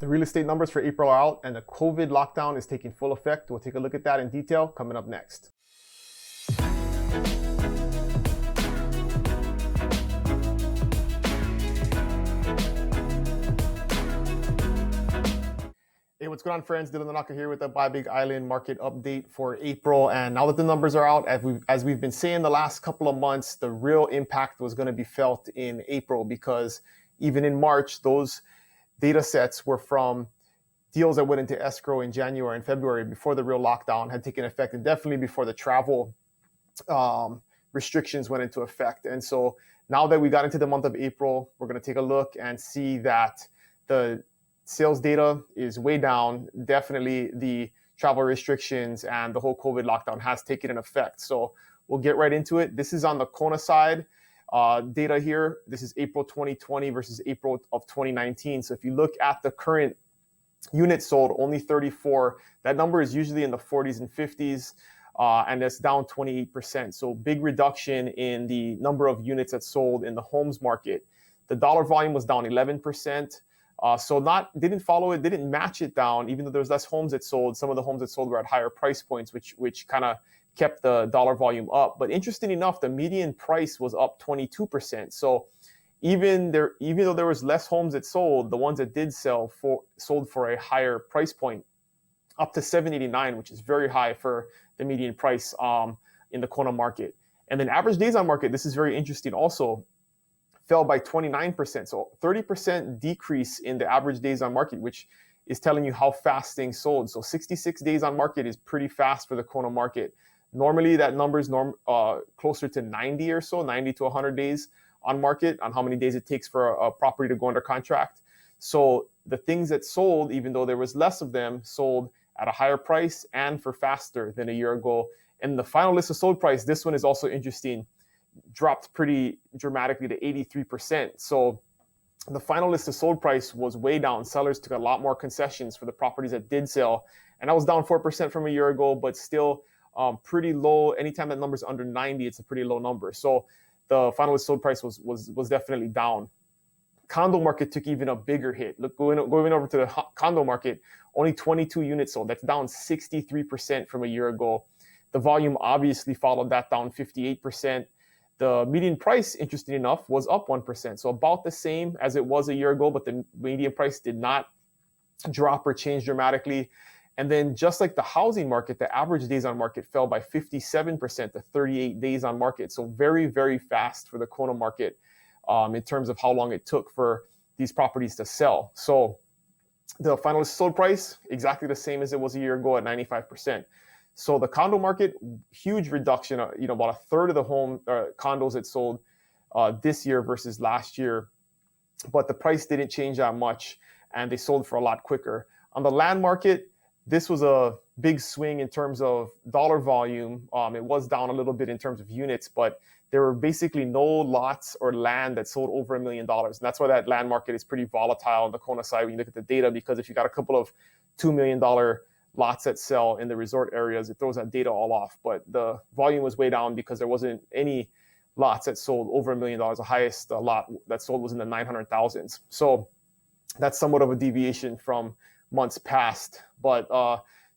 The real estate numbers for April are out and the COVID lockdown is taking full effect. We'll take a look at that in detail coming up next. Hey, what's going on, friends? Dylan Tanaka here with the Buy Big Island market update for April. And now that the numbers are out, as we've been saying the last couple of months, the real impact was going to be felt in April, because even in March, those data sets were from deals that went into escrow in January and February before the real lockdown had taken effect, and definitely before the travel restrictions went into effect. And so now that we got into the month of April, we're going to take a look and see that the sales data is way down. Definitely the travel restrictions and the whole COVID lockdown has taken an effect. So we'll get right into it. This is on the Kona side data here. This is April 2020 versus April of 2019. So if you look at the current units sold, only 34. That number is usually in the 40s and 50s, and that's down 28%. So big reduction in the number of units that sold in the homes market. The dollar volume was down 11%. So didn't follow it, didn't match it down, even though there was less homes that sold. Some of the homes that sold were at higher price points, which kind of kept the dollar volume up. But interesting enough, the median price was up 22%. So even though there was less homes that sold, the ones that did sell sold for a higher price point, up to $789, which is very high for the median price in the Kona market. And then average days on market, this is very interesting also, fell by 29%. So 30% decrease in the average days on market, which is telling you how fast things sold. So 66 days on market is pretty fast for the Kona market. Normally that number is closer to 90 or so, 90 to 100 days on market, on how many days it takes for a property to go under contract. So the things that sold, even though there was less of them, sold at a higher price and for faster than a year ago. And the final list of sold price, this one is also interesting, dropped pretty dramatically to 83%. So the final list of sold price was way down. Sellers took a lot more concessions for the properties that did sell. And that was down 4% from a year ago, but still pretty low. Anytime that number's under 90, it's a pretty low number. So the final list sold price was definitely down. Condo market took even a bigger hit. Look, going over to the condo market, only 22 units sold. That's down 63% from a year ago. The volume obviously followed that, down 58%. The median price, interesting enough, was up 1%. So about the same as it was a year ago, but the median price did not drop or change dramatically. And then just like the housing market, the average days on market fell by 57% to 38 days on market. So very, very fast for the Kona market in terms of how long it took for these properties to sell. So the final sold price, exactly the same as it was a year ago at 95%. So the condo market, huge reduction, about a third of the condos that sold this year versus last year, but the price didn't change that much and they sold for a lot quicker. On the land market, this was a big swing in terms of dollar volume. It was down a little bit in terms of units, but there were basically no lots or land that sold over $1 million. And that's why that land market is pretty volatile on the Kona side when you look at the data, because if you got a couple of $2 million lots that sell in the resort areas, it throws that data all off. But the volume was way down because there wasn't any lots that sold over $1 million. The highest lot that sold was in the 900,000s. So that's somewhat of a deviation from months past, but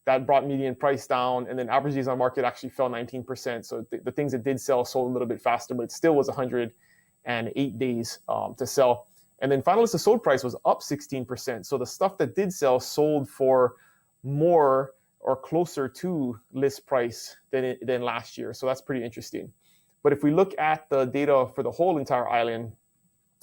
that brought median price down, and then average days on market actually fell 19%. So the things that did sell sold a little bit faster, but it still was 108 days to sell. And then final list of sold price was up 16%. So the stuff that did sell sold for more or closer to list price than last year. So that's pretty interesting. But if we look at the data for the whole entire island,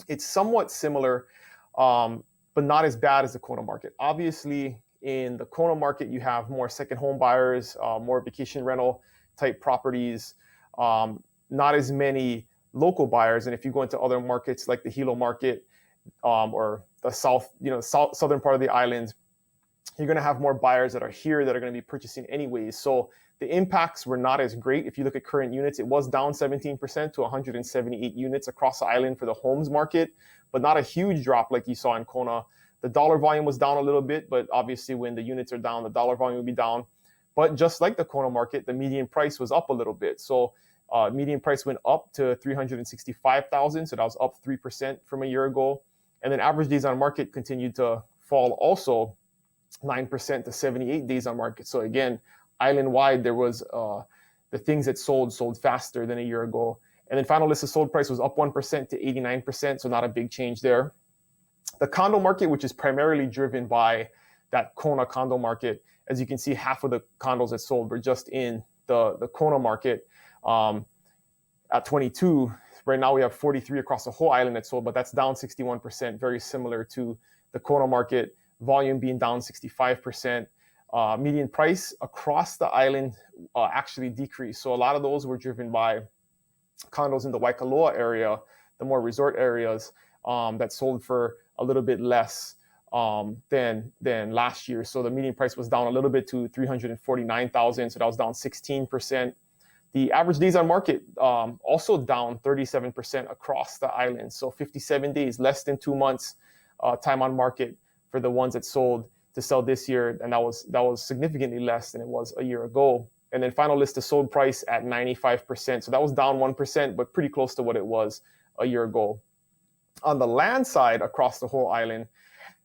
it's somewhat similar, but not as bad as the Kona market. Obviously, in the Kona market, you have more second home buyers, more vacation rental type properties, not as many local buyers. And if you go into other markets like the Hilo market or the southern part of the island, you're going to have more buyers that are here that are going to be purchasing anyways. So the impacts were not as great. If you look at current units, it was down 17% to 178 units across the island for the homes market, but not a huge drop like you saw in Kona. The dollar volume was down a little bit, but obviously when the units are down, the dollar volume will be down. But just like the Kona market, the median price was up a little bit. So median price went up to 365,000. So that was up 3% from a year ago. And then average days on market continued to fall also 9% to 78 days on market. So again, island-wide, there was the things that sold faster than a year ago. And then final listed sold price was up 1% to 89%, so not a big change there. The condo market, which is primarily driven by that Kona condo market, as you can see, half of the condos that sold were just in the Kona market at 22. Right now we have 43 across the whole island that sold, but that's down 61%, very similar to the Kona market, volume being down 65%. Median price across the island actually decreased. So a lot of those were driven by condos in the Waikoloa area, the more resort areas that sold for a little bit less than last year. So the median price was down a little bit to $349,000. So that was down 16%. The average days on market also down 37% across the island. So 57 days, less than 2 months time on market for the ones that sold to sell this year. And that was significantly less than it was a year ago. And then final list to sold price at 95%. So that was down 1%, but pretty close to what it was a year ago. On the land side across the whole island,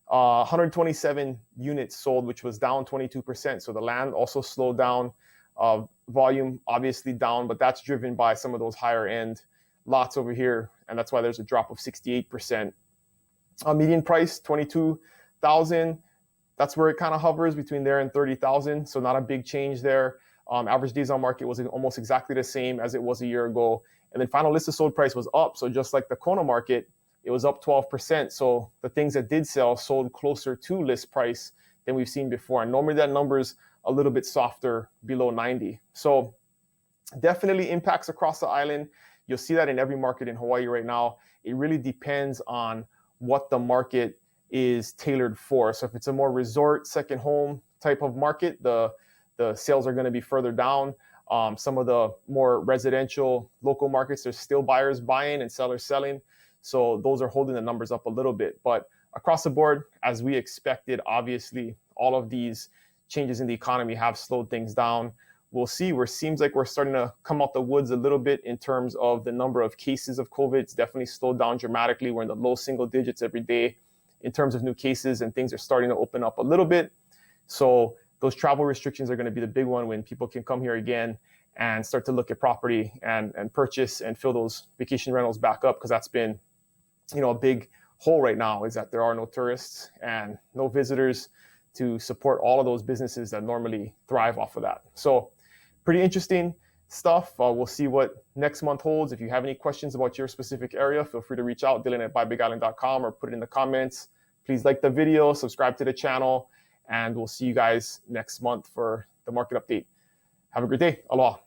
127 units sold, which was down 22%. So the land also slowed down. Volume obviously down, but that's driven by some of those higher end lots over here. And that's why there's a drop of 68%. Median price, 22,000. That's where it kind of hovers between there and 30,000. So not a big change there. Average days on market was almost exactly the same as it was a year ago. And then final listed sold price was up. So just like the Kona market, it was up 12%. So the things that did sell sold closer to list price than we've seen before. And normally that number's a little bit softer, below 90. So definitely impacts across the island. You'll see that in every market in Hawaii right now. It really depends on what the market is tailored for. So if it's a more resort, second home type of market, the sales are going to be further down. Some of the more residential local markets, there's still buyers buying and sellers selling. So those are holding the numbers up a little bit. But across the board, as we expected, obviously, all of these changes in the economy have slowed things down. We'll see where it seems like we're starting to come out the woods a little bit in terms of the number of cases of COVID. It's definitely slowed down dramatically. We're in the low single digits every day in terms of new cases, and things are starting to open up a little bit. So those travel restrictions are going to be the big one when people can come here again and start to look at property and purchase and fill those vacation rentals back up, because that's been, a big hole right now, is that there are no tourists and no visitors to support all of those businesses that normally thrive off of that. So pretty interesting stuff. We'll see what next month holds. If you have any questions about your specific area, feel free to reach out, Dylan@BuyBigIsland.com, or put it in the comments. Please like the video, subscribe to the channel, and we'll see you guys next month for the market update. Have a great day. Aloha.